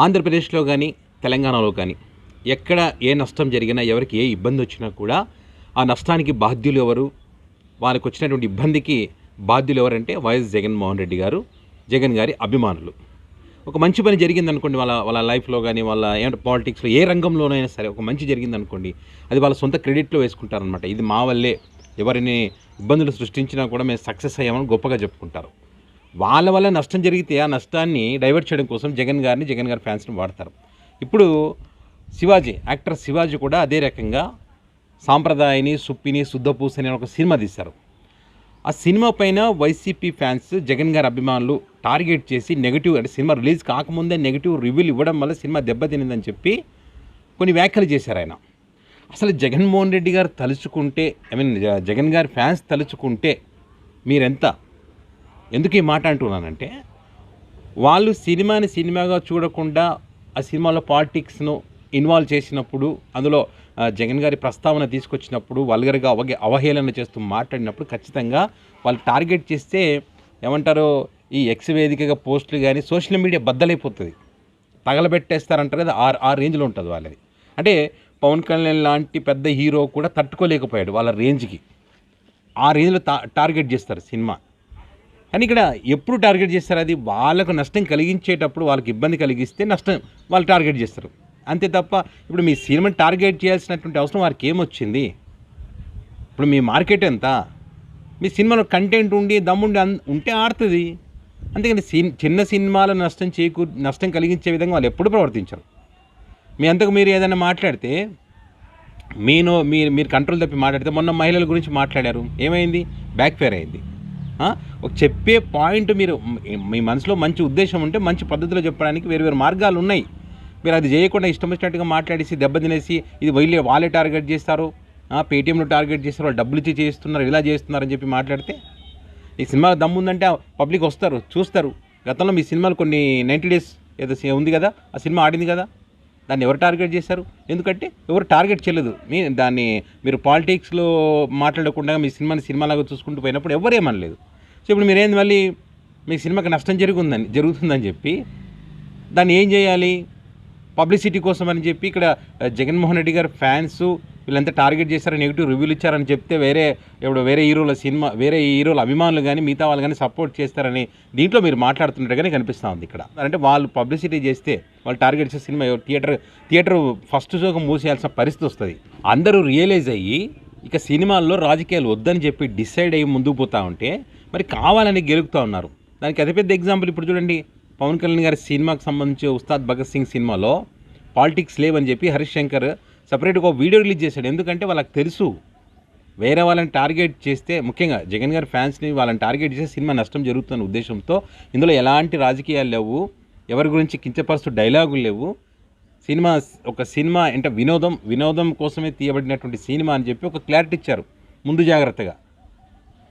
ఆంధ్రప్రదేశ్లో కానీ తెలంగాణలో కానీ ఎక్కడ ఏ నష్టం జరిగినా ఎవరికి ఏ ఇబ్బంది వచ్చినా కూడా ఆ నష్టానికి బాధ్యులు ఎవరు, వాళ్ళకి వచ్చినటువంటి ఇబ్బందికి బాధ్యులు ఎవరంటే వైఎస్ జగన్మోహన్ రెడ్డి గారు, జగన్ గారి అభిమానులు. ఒక మంచి పని జరిగిందనుకోండి, వాళ్ళ వాళ్ళ లైఫ్లో కానీ వాళ్ళ ఏమంటే పాలిటిక్స్లో ఏ రంగంలోనైనా సరే ఒక మంచి జరిగిందనుకోండి, అది వాళ్ళ సొంత క్రెడిట్లో వేసుకుంటారనమాట. ఇది మా వల్లే, ఎవరిని ఇబ్బందులు సృష్టించినా కూడా మేము సక్సెస్ అయ్యామని గొప్పగా చెప్పుకుంటారు. వాళ్ళ వల్ల నష్టం జరిగితే ఆ నష్టాన్ని డైవర్ట్ చేయడం కోసం జగన్ గారి ఫ్యాన్స్ని వాడతారు. ఇప్పుడు శివాజీ, యాక్టర్ శివాజీ కూడా అదే రకంగా సాంప్రదాయని, సుప్పిని, శుద్ధపూసని ఒక సినిమా తీశారు. ఆ సినిమా పైన వైసీపీ ఫ్యాన్స్, జగన్ గారి అభిమానులు టార్గెట్ చేసి నెగిటివ్, అంటే సినిమా రిలీజ్ కాకముందే నెగిటివ్ రివ్యూలు ఇవ్వడం వల్ల సినిమా దెబ్బతినిందని చెప్పి కొన్ని వ్యాఖ్యలు చేశారు ఆయన. అసలు జగన్మోహన్ రెడ్డి గారు తలుచుకుంటే, జగన్ గారి ఫ్యాన్స్ తలుచుకుంటే మీరెంత, ఎందుకు ఈ మాట అంటున్నానంటే, వాళ్ళు సినిమాని సినిమాగా చూడకుండా ఆ సినిమాలో పాలిటిక్స్ను ఇన్వాల్వ్ చేసినప్పుడు, అందులో జగన్ గారి ప్రస్తావన తీసుకొచ్చినప్పుడు వల్గర్గా అవహేళన చేస్తూ మాట్లాడినప్పుడు ఖచ్చితంగా వాళ్ళు టార్గెట్ చేస్తే ఏమంటారో, ఈ ఎక్స్ వేదికగా పోస్టులు కానీ సోషల్ మీడియా బద్దలైపోతుంది, తగలబెట్టేస్తారంటారు కదా, ఆ రేంజ్లో ఉంటుంది వాళ్ళది. అంటే పవన్ కళ్యాణ్ లాంటి పెద్ద హీరో కూడా తట్టుకోలేకపోయాడు వాళ్ళ రేంజ్కి. ఆ రేంజ్లో టార్గెట్ చేస్తారు సినిమా. కానీ ఇక్కడ ఎప్పుడు టార్గెట్ చేస్తారు, అది వాళ్ళకు నష్టం కలిగించేటప్పుడు, వాళ్ళకి ఇబ్బంది కలిగిస్తే నష్టం వాళ్ళు టార్గెట్ చేస్తారు, అంతే తప్ప ఇప్పుడు మీ సినిమాని టార్గెట్ చేయాల్సినటువంటి అవసరం వారికి ఏమొచ్చింది? ఇప్పుడు మీ మార్కెట్ ఎంత? మీ సినిమాలో కంటెంట్ ఉండి దమ్ముండి ఉంటే ఆడుతుంది. అంతేకాని చిన్న సినిమాల నష్టం కలిగించే విధంగా వాళ్ళు ఎప్పుడు ప్రవర్తించరు. మీ అంతకు మీరు ఏదైనా మాట్లాడితే, మీరు కంట్రోల్ తప్పి మాట్లాడితే, మొన్న మహిళల గురించి మాట్లాడారు, ఏమైంది? బ్యాక్ ఫైర్ అయింది. ఒక చెప్పే పాయింట్, మీరు మీ మనసులో మంచి ఉద్దేశం ఉంటే మంచి పద్ధతిలో చెప్పడానికి వేరు మార్గాలు ఉన్నాయి. మీరు అది చేయకుండా ఇష్టం వచ్చినట్టుగా మాట్లాడేసి దెబ్బతినేసి, ఇది వాళ్ళే టార్గెట్ చేస్తారు, పేటీఎంలో టార్గెట్ చేస్తారు, వాళ్ళు డబ్బులు ఇచ్చి చేస్తున్నారు, ఇలా చేస్తున్నారని చెప్పి మాట్లాడితే, ఈ సినిమా దమ్ముందంటే పబ్లిక్ వస్తారు, చూస్తారు. గతంలో మీ సినిమాలు కొన్ని 90 days ఏదో ఉంది కదా, ఆ సినిమా ఆడింది కదా, దాన్ని ఎవరు టార్గెట్ చేశారు? ఎందుకంటే ఎవరు టార్గెట్ చేయలేదు. మీరు పాలిటిక్స్లో మాట్లాడకుండా మీ సినిమాలాగా చూసుకుంటూ పోయినప్పుడు ఎవరు ఏమనలేదు. సో ఇప్పుడు మీరేంది, మళ్ళీ మీ సినిమాకి నష్టం జరుగుతుందని చెప్పి దాన్ని ఏం చేయాలి, పబ్లిసిటీ కోసం అని చెప్పి ఇక్కడ జగన్మోహన్ రెడ్డి గారు ఫ్యాన్స్ వీళ్ళంతా టార్గెట్ చేశారు, నెగిటివ్ రివ్యూలు ఇచ్చారని చెప్తే వేరే హీరోల అభిమానులు కానీ మిగతా వాళ్ళు కానీ సపోర్ట్ చేస్తారని దీంట్లో మీరు మాట్లాడుతున్నట్టుగానే కనిపిస్తూ ఉంది ఇక్కడ. అంటే వాళ్ళు పబ్లిసిటీ చేస్తే, వాళ్ళు టార్గెట్ చేసే సినిమా థియేటర్ ఫస్ట్ షోకి మూసేయాల్సిన పరిస్థితి వస్తుంది. అందరూ రియలైజ్ అయ్యి ఇక సినిమాల్లో రాజకీయాలు వద్దని చెప్పి డిసైడ్ అయ్యి ముందుకు పోతూ ఉంటే మరి కావాలని గెలుపుతూ ఉన్నారు. దానికి అతిపెద్ద ఎగ్జాంపుల్ ఇప్పుడు చూడండి, పవన్ కళ్యాణ్ గారి సినిమాకి సంబంధించి ఉస్తాద్ భగత్ సింగ్ సినిమాలో పాలిటిక్స్ లేవని చెప్పి హరీష్ శంకర్ సపరేట్గా ఒక వీడియో రిలీజ్ చేశాడు. ఎందుకంటే వాళ్ళకి తెలుసు, వేరే వాళ్ళని టార్గెట్ చేస్తే, ముఖ్యంగా జగన్ గారి ఫ్యాన్స్ని వాళ్ళని టార్గెట్ చేస్తే సినిమా నష్టం జరుగుతున్న ఉద్దేశంతో ఇందులో ఎలాంటి రాజకీయాలు లేవు, ఎవరి గురించి కించపరుస్తూ డైలాగులు లేవు, ఒక సినిమా అంటే వినోదం కోసమే తీయబడినటువంటి సినిమా అని చెప్పి ఒక క్లారిటీ ఇచ్చారు ముందు జాగ్రత్తగా.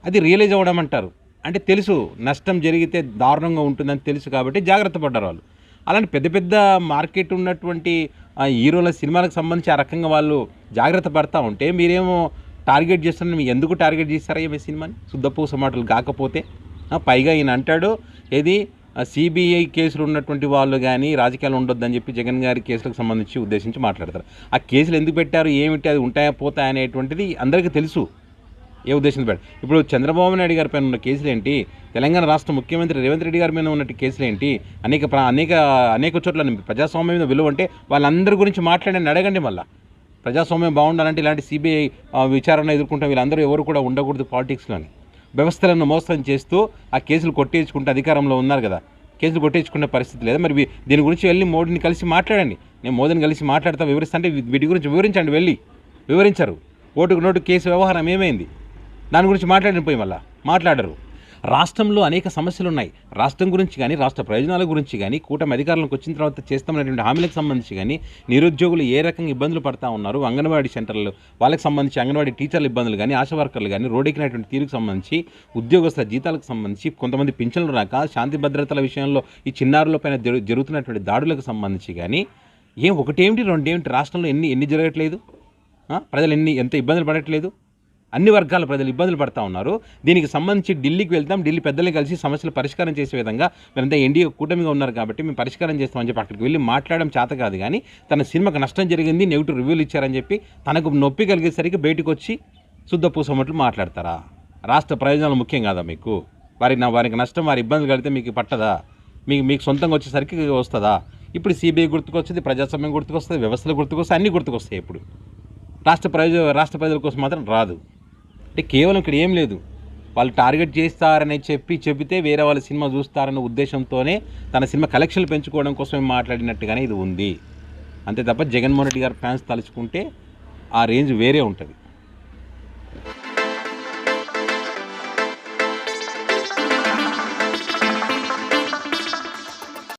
అది రియలైజ్ అవ్వడం అంటారు. అంటే తెలుసు నష్టం జరిగితే దారుణంగా ఉంటుందని తెలుసు కాబట్టి జాగ్రత్త పడ్డారు వాళ్ళు. అలాంటి పెద్ద మార్కెట్ ఉన్నటువంటి హీరోల సినిమాలకు సంబంధించి ఆ రకంగా వాళ్ళు జాగ్రత్త పడతా ఉంటే మీరేమో టార్గెట్ చేస్తున్నారు. మీరు ఎందుకు టార్గెట్ చేస్తారా మీ సినిమాని? శుద్ధపూస మాటలు కాకపోతే. పైగా ఈయన అంటాడు, ఏది సిబిఐ కేసులు ఉన్నటువంటి వాళ్ళు కానీ రాజకీయాలు ఉండొద్దని చెప్పి జగన్ గారి కేసులకు సంబంధించి ఉద్దేశించి మాట్లాడతారు. ఆ కేసులు ఎందుకు పెట్టారు, ఏమిటి, అది ఉంటాయా పోతాయా అనేటువంటిది అందరికీ తెలుసు ఏ ఉద్దేశంతో పెట్టారు. ఇప్పుడు చంద్రబాబు నాయుడు గారి పైన ఉన్న కేసులు ఏంటి, తెలంగాణ రాష్ట్ర ముఖ్యమంత్రి రేవంత్ రెడ్డి గారి మీద ఉన్నట్టు కేసులు ఏంటి, అనేక చోట్ల ప్రజాస్వామ్యం మీద విలువ అంటే వాళ్ళందరి గురించి మాట్లాడని అడగండి. మళ్ళీ ప్రజాస్వామ్యం బాగుండాలంటే ఇలాంటి సిబిఐ విచారణ ఎదుర్కొంటే వీళ్ళందరూ ఎవరు కూడా ఉండకూడదు పాలిటిక్స్లోని. వ్యవస్థలను మోసం చేస్తూ ఆ కేసులు కొట్టేసుకుంటే అధికారంలో ఉన్నారు కదా, కేసులు కొట్టేసుకునే పరిస్థితి లేదా? మరి దీని గురించి వెళ్ళి మోడీని కలిసి మాట్లాడండి. నేను మోదీని కలిసి మాట్లాడతా, వివరిస్తా అంటే వీటి గురించి వివరించండి. వెళ్ళి వివరించరు. ఓటుకు నోటు కేసు వ్యవహారం ఏమైంది, దాని గురించి మాట్లాడిపోయి మళ్ళీ మాట్లాడరు. రాష్ట్రంలో అనేక సమస్యలు ఉన్నాయి. రాష్ట్రం గురించి కానీ, రాష్ట్ర ప్రయోజనాల గురించి కానీ, కూటమి అధికారంలోకి వచ్చిన తర్వాత చేస్తామనేటువంటి హామీలకు సంబంధించి కానీ, నిరుద్యోగులు ఏ రకంగా ఇబ్బందులు పడతా ఉన్నారు, అంగన్వాడీ సెంటర్లు వాళ్ళకి సంబంధించి అంగన్వాడీ టీచర్ల ఇబ్బందులు కానీ, ఆశా వర్కర్లు కానీ, రోడ్డెక్కినటువంటి తీరుకు సంబంధించి, ఉద్యోగస్తుల జీతాలకు సంబంధించి, కొంతమంది పింఛన్లు రాక, శాంతి భద్రతల విషయంలో ఈ చిన్నారుల పైన జరుగుతున్నటువంటి దాడులకు సంబంధించి కానీ, ఒకటేమిటి రెండేమిటి, రాష్ట్రంలో ఎన్ని జరగట్లేదు, ప్రజలు ఎంత ఇబ్బందులు పడట్లేదు. అన్ని వర్గాల ప్రజలు ఇబ్బందులు పడతా ఉన్నారు. దీనికి సంబంధించి ఢిల్లీకి వెళ్తాం, ఢిల్లీ పెద్దల్ని కలిసి సమస్యలు పరిష్కారం చేసే విధంగా మీరంతా ఎన్డీఏ కూటమిగా ఉన్నారు కాబట్టి మేము పరిష్కారం చేస్తామని చెప్పి అక్కడికి వెళ్ళి మాట్లాడడం చేత కాదు. కానీ తన సినిమాకి నష్టం జరిగింది, నెగిటివ్ రివ్యూలు ఇచ్చారని చెప్పి తనకు నొప్పి కలిగేసరికి బయటకు వచ్చి శుద్ధ పూసమట్లు మాట్లాడతారా? రాష్ట్ర ప్రయోజనాలు ముఖ్యం కాదా మీకు? వారికి నష్టం, వారి ఇబ్బందులు కలిగితే మీకు పట్టదా? మీకు సొంతంగా వచ్చేసరికి వస్తుందా? ఇప్పుడు సిబిఐ గుర్తుకొస్తుంది, ప్రజాస్వామ్యం గుర్తుకొస్తుంది, వ్యవస్థలు గుర్తుకొస్తాయి, అన్నీ గుర్తుకొస్తాయి. ఇప్పుడు రాష్ట్ర ప్రజల కోసం మాత్రం రాదు. అంటే కేవలం ఇక్కడ ఏం లేదు, వాళ్ళు టార్గెట్ చేస్తారని చెబితే వేరే వాళ్ళ సినిమా చూస్తారన్న ఉద్దేశంతోనే తన సినిమా కలెక్షన్లు పెంచుకోవడం కోసమే మాట్లాడినట్టుగానే ఇది ఉంది. అంతే తప్ప జగన్మోహన్ రెడ్డి గారి ఫ్యాన్స్ తలుచుకుంటే ఆ రేంజ్ వేరే ఉంటుంది.